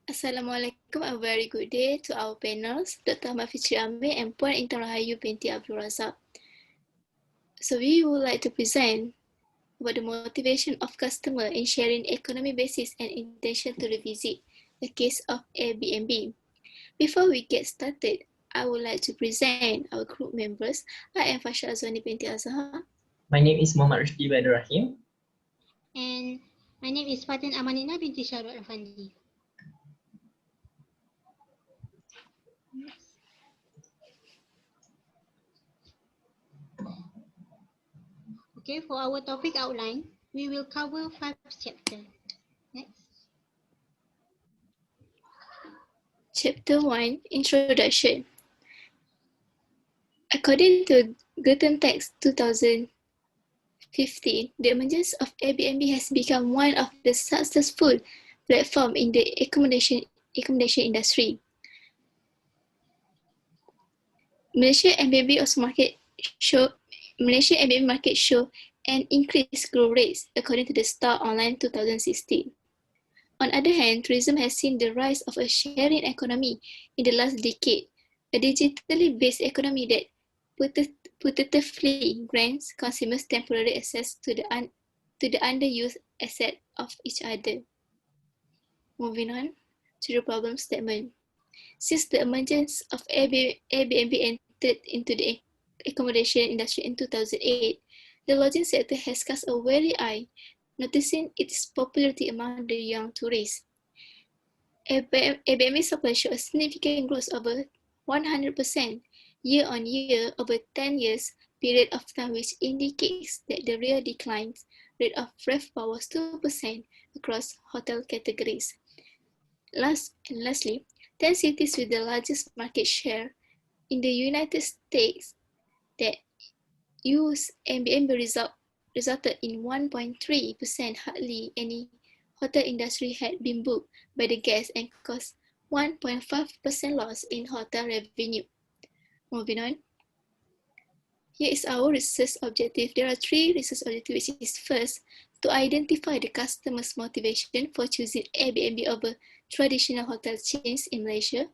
Assalamualaikum, a very good day to our panels, Dr. AHMAD FITRI and PUAN INTAN RAHAYU BINTI ABDUL RAZAK. So we would like to present about the motivation of customer in sharing economy basis and intention to revisit the case of AIRBNB. Before we get started, I would like to present our group members. I am FASYA AZWANI binti AZHAR. My name is Muhammad Rushydi by RAHIM. And my name is FATIN AMANINA binti SHAHRUL AFANDI. Okay, for our topic outline, we will cover 5 chapters. Next. Chapter 1, Introduction. According to Guten Text 2015, the emergence of AIRBNB has become one of the successful platforms in the accommodation industry. Malaysia AIRBNB market show an increased growth rates according to the Star Online 2016. On the other hand, tourism has seen the rise of a sharing economy in the last decade, a digitally based economy that putatively grants consumers temporary access to the underused asset of each other. Moving on to the problem statement. Since the emergence of AIRBNB entered into the accommodation industry in 2008, the lodging sector has cast a wary eye, noticing its popularity among the young tourists. AIRBNB supply showed a significant growth over 100% year-on-year over 10 years period of time, which indicates that the real decline rate of RevPAR was 2% across hotel categories. Lastly, 10 cities with the largest market share in the United States that use AIRBNB resulted in 1.3% hardly any hotel industry had been booked by the guests and caused 1.5% loss in hotel revenue. Moving on. Here is our research objective. There are 3 research objectives, which is first, to identify the customer's motivation for choosing AIRBNB over traditional hotel chains in Malaysia,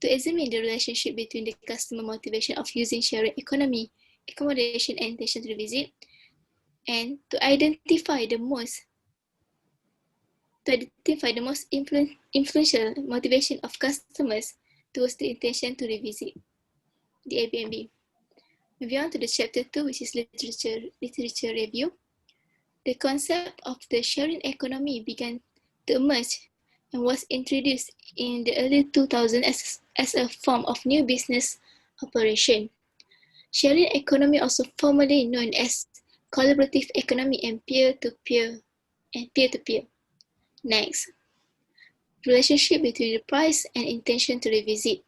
to examine the relationship between the customer motivation of using sharing economy, accommodation, and intention to visit, and to identify the most influential motivation of customers towards the intention to revisit the AIRBNB. Moving on to the chapter 2, which is literature review. The concept of the sharing economy began to emerge and was introduced in the early 2000s as a form of new business operation. Sharing economy, also formerly known as collaborative economy and peer-to-peer. Next, relationship between the price and intention to revisit.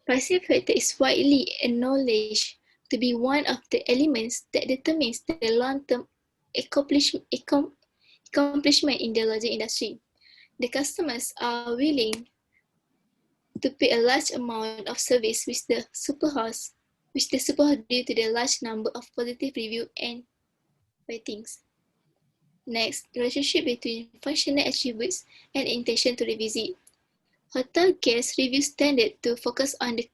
Pricing factor is widely acknowledged to be one of the elements that determines the long-term accomplishment in the lodging industry. The customers are willing to pay a large amount of service which the superhost due to the large number of positive reviews and ratings. Next, relationship between functional attributes and intention to revisit. Hotel guest reviews tended to focus on the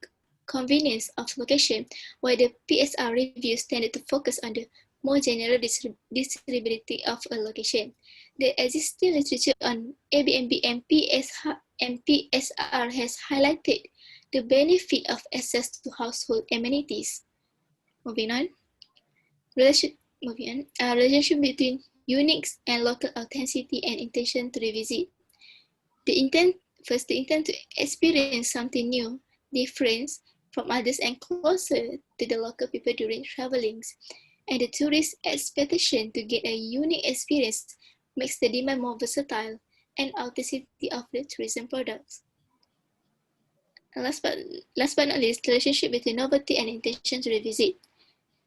convenience of location, while the PSR reviews tended to focus on the more general desirability of a location. The existing literature on AIRBNB and PSR has highlighted the benefit of access to household amenities. Moving on. Relationship between unique and local authenticity and intention to revisit. The intent to experience something new, different from others and closer to the local people during travelings. And the tourist expectation to get a unique experience makes the demand more versatile and authenticity of the tourism products. And last but not least, the relationship between novelty and intention to revisit,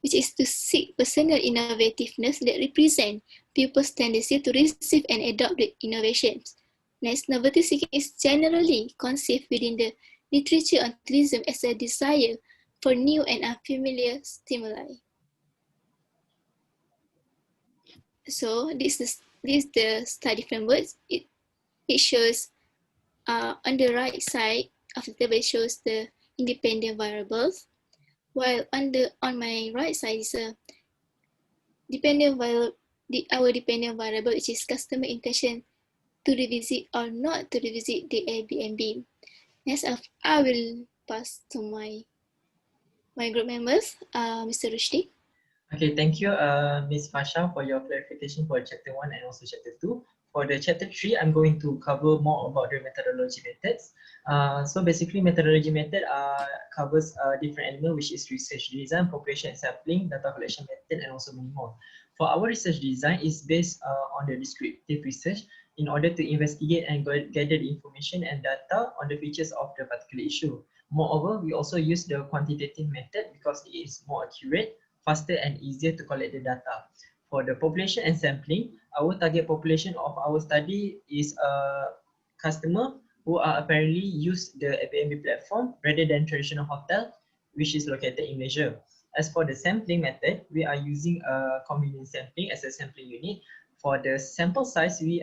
which is to seek personal innovativeness that represent people's tendency to receive and adopt the innovations. Next, novelty seeking is generally conceived within the literature on tourism as a desire for new and unfamiliar stimuli. So this is the study framework. It shows On the right side of the table shows the independent variables, while on my right side is a dependent variable, our dependent variable, which is customer intention to revisit or not to revisit the AIRBNB. Next, I will pass to my group members, Mr. Rushdie. Okay, thank you, Ms. Fasha, for your clarification for Chapter 1 and also Chapter 2. For the Chapter 3, I'm going to cover more about the methodology methods. So basically, methodology method covers different elements, which is research design, population and sampling, data collection method, and also many more. For our research design, is based on the descriptive research in order to investigate and gather the information and data on the features of the particular issue. Moreover, we also use the quantitative method because it is more accurate, faster and easier to collect the data. For the population and sampling, our target population of our study is a customer who are apparently use the Airbnb platform rather than traditional hotel, which is located in Malaysia. As for the sampling method, we are using a convenience sampling as a sampling unit. For the sample size, we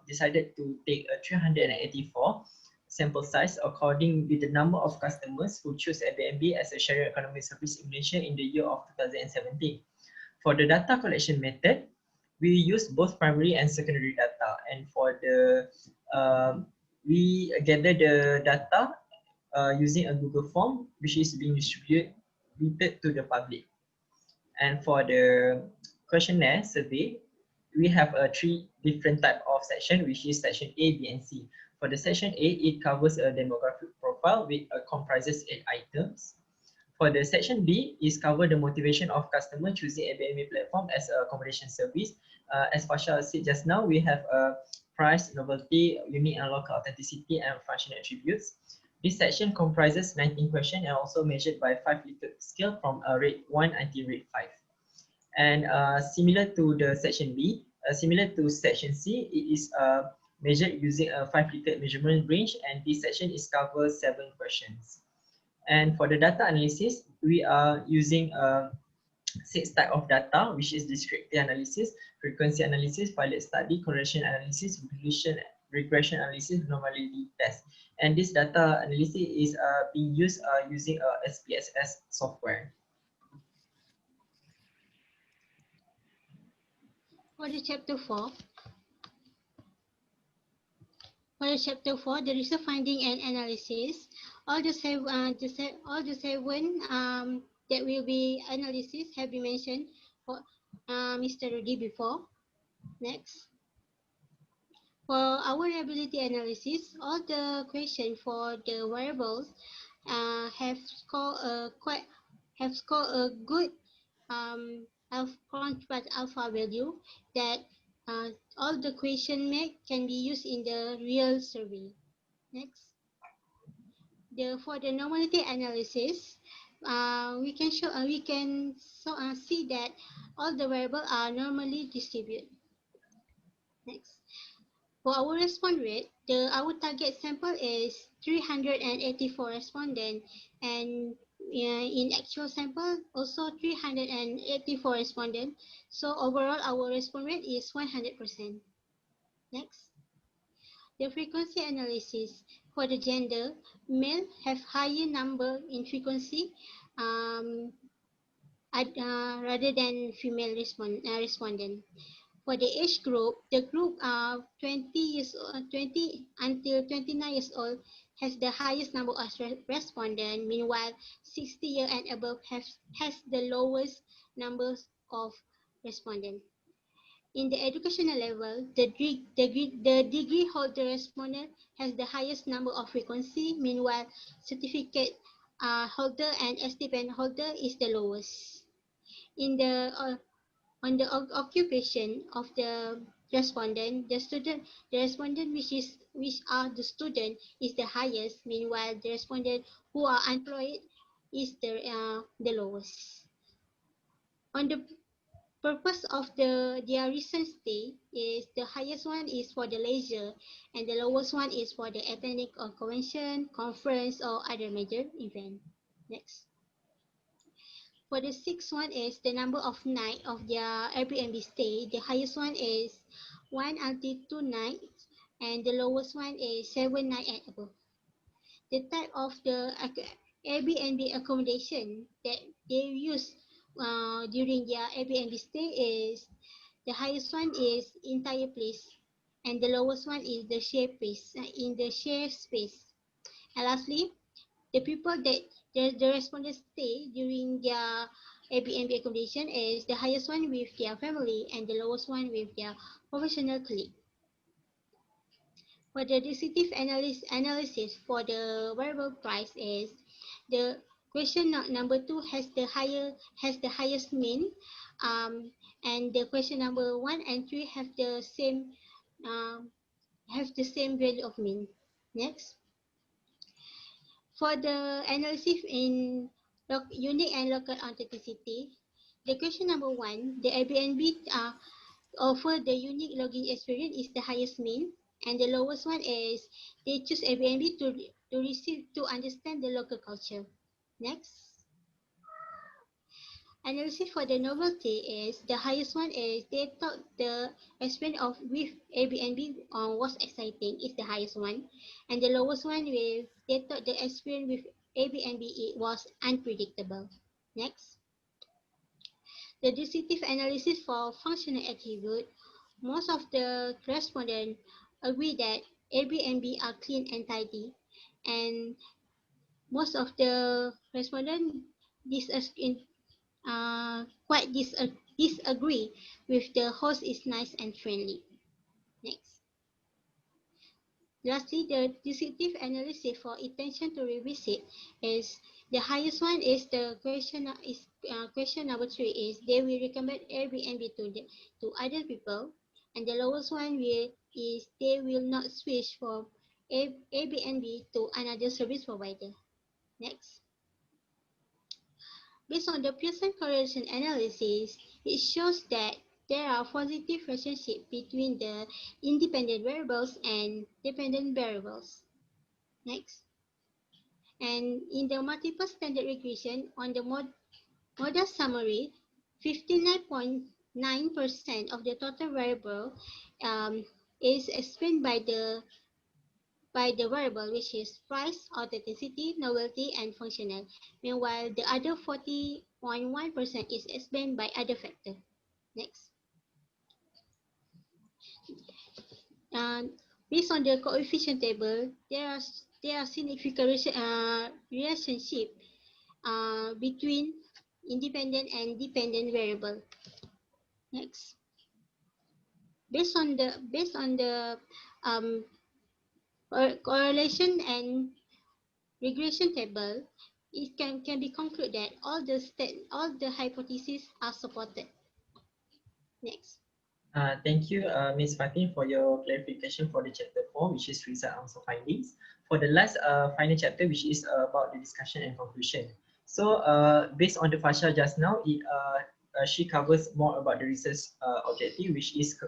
decided to take a 384 sample size according with the number of customers who choose Airbnb as a sharing economy service in Malaysia in the year of 2017. For the data collection method, we use both primary and secondary data. And for the we gather the data using a Google form, which is being distributed to the public. And for the questionnaire survey, we have three different type of section, which is section A, B, and C. For the section A, it covers a demographic profile which comprises 8 items. For the section B, is cover the motivation of customer choosing Airbnb platform as a accommodation service. As Fasha said just now, we have a price, novelty, unique and local authenticity, and functional attributes. This section comprises 19 questions and also measured by 5 Likert scale from rate 1 until rate 5. And similar to the section B, similar to section C, it is measured using a 5 Likert measurement range, and this section is cover 7 questions. And for the data analysis, we are using 6 type of data, which is descriptive analysis, frequency analysis, pilot study, correlation analysis, regression analysis, normality test. And this data analysis is being used using SPSS software. For the chapter 4, there is a finding and analysis. All the seven that will be analysis have been mentioned for Mr. Rudy before. Next. For our reliability analysis, all the questions for the variables have scored a good alpha value that all the question make can be used in the real survey. Next. For the normality analysis, we can see that all the variables are normally distributed. Next. For our response rate, our target sample is 384 respondents, and in actual sample also 384 respondents. So overall, our response rate is 100%. Next. The frequency analysis. For the gender, male have higher number in frequency rather than female respondent. For the age group, the group 20 until 29 years old has the highest number of respondents. Meanwhile, 60 years and above has the lowest numbers of respondents. In the educational level, the degree holder respondent has the highest number of frequency. Meanwhile, certificate holder and stipend holder is the lowest. In the on the occupation of the respondent, the respondent which are the student is the highest. Meanwhile, the respondent who are employed is the lowest. On the purpose of their recent stay is the highest one is for the leisure and the lowest one is for the attending a convention, conference or other major event. Next. For the sixth one is the number of nights of their Airbnb stay. The highest one is 1 until 2 nights and the lowest one is 7 night and above. The type of the Airbnb accommodation that they use during their Airbnb stay is the highest one is entire place, and the lowest one is the share place in the share space. And lastly, the people that the respondents stay during their Airbnb accommodation is the highest one with their family and the lowest one with their professional colleague. For the descriptive analysis for the variable price is the question number 2 has the highest mean, and the question number 1 and 3 um, have the same value of mean. Next. For the analysis in unique and local authenticity, the question number 1, the Airbnb offer the unique login experience is the highest mean, and the lowest one is they choose Airbnb to understand the local culture. Next. Analysis for the novelty is the highest one is they thought the experience of with Airbnb was exciting is the highest one, and the lowest one with they thought the experience with Airbnb was unpredictable. Next. The descriptive analysis for functional attribute, most of the respondents agree that Airbnb are clean and tidy, and most of the respondents disagree with the host is nice and friendly. Next. Lastly, the descriptive analysis for intention to revisit is the highest one is the question number 3 is they will recommend Airbnb to other people, and the lowest one is they will not switch from Airbnb to another service provider. Next. Based on the Pearson correlation analysis, it shows that there are positive relationships between the independent variables and dependent variables. Next. And in the multiple standard regression, on the model summary, 59.9% of the total variable is explained by the variable, which is price, authenticity, novelty, and functional. Meanwhile, the other 40.1% is explained by other factors. Next. Based on the coefficient table, there are significant relationship between independent and dependent variable. Next. Based on the correlation and regression table, it can be concluded that all the hypotheses are supported. Next. Thank you, Ms. Fatin, for your clarification for the chapter 4, which is result and also findings. For the last final chapter, which is about the discussion and conclusion. So, based on the FASYA just now, she covers more about the research objective, which is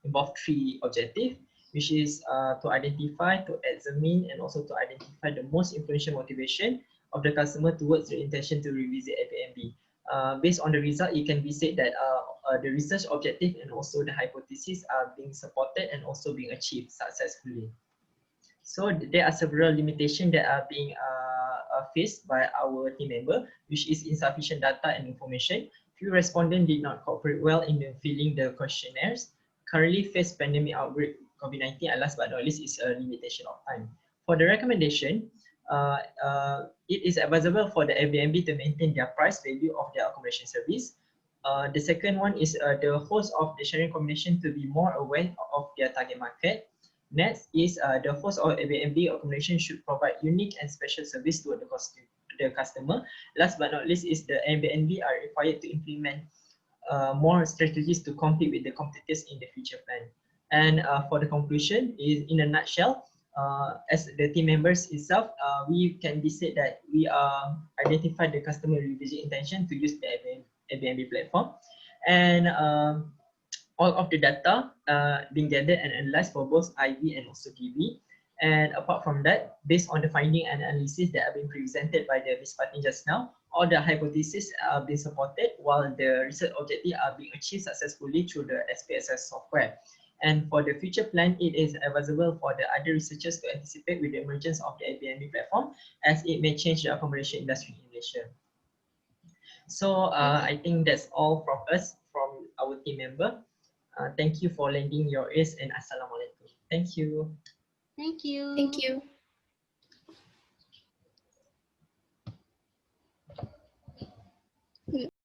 involve 3 objectives, which is to identify, to examine, and also to identify the most influential motivation of the customer towards the intention to revisit Airbnb. Based on the result, it can be said that the research objective and also the hypothesis are being supported and also being achieved successfully. So there are several limitations that are being faced by our team member, which is insufficient data and information. Few respondents did not cooperate well in filling the questionnaires. Currently face pandemic outbreak COVID-19, and last but not least is a limitation of time. For the recommendation, it is advisable for the Airbnb to maintain their price value of their accommodation service. The second one is the host of the sharing accommodation to be more aware of their target market. Next is the host of Airbnb accommodation should provide unique and special service to the customer. Last but not least is the Airbnb are required to implement more strategies to compete with the competitors in the future plan. And for the conclusion, is in a nutshell, as the team members itself, we can be said that we identified the customer revisit intention to use the Airbnb platform, and all of the data being gathered and analyzed for both IV and also DV. And apart from that, based on the finding and analysis that have been presented by the Ms. Fatin just now, all the hypotheses are being supported while the research objectives are being achieved successfully through the SPSS software. And for the future plan, it is advisable for the other researchers to anticipate with the emergence of the AIRBNB platform, as it may change the accommodation industry in Malaysia. So I think that's all from us, from our team member. Thank you for lending your ears, and Assalamualaikum. Thank you. Thank you. Thank you.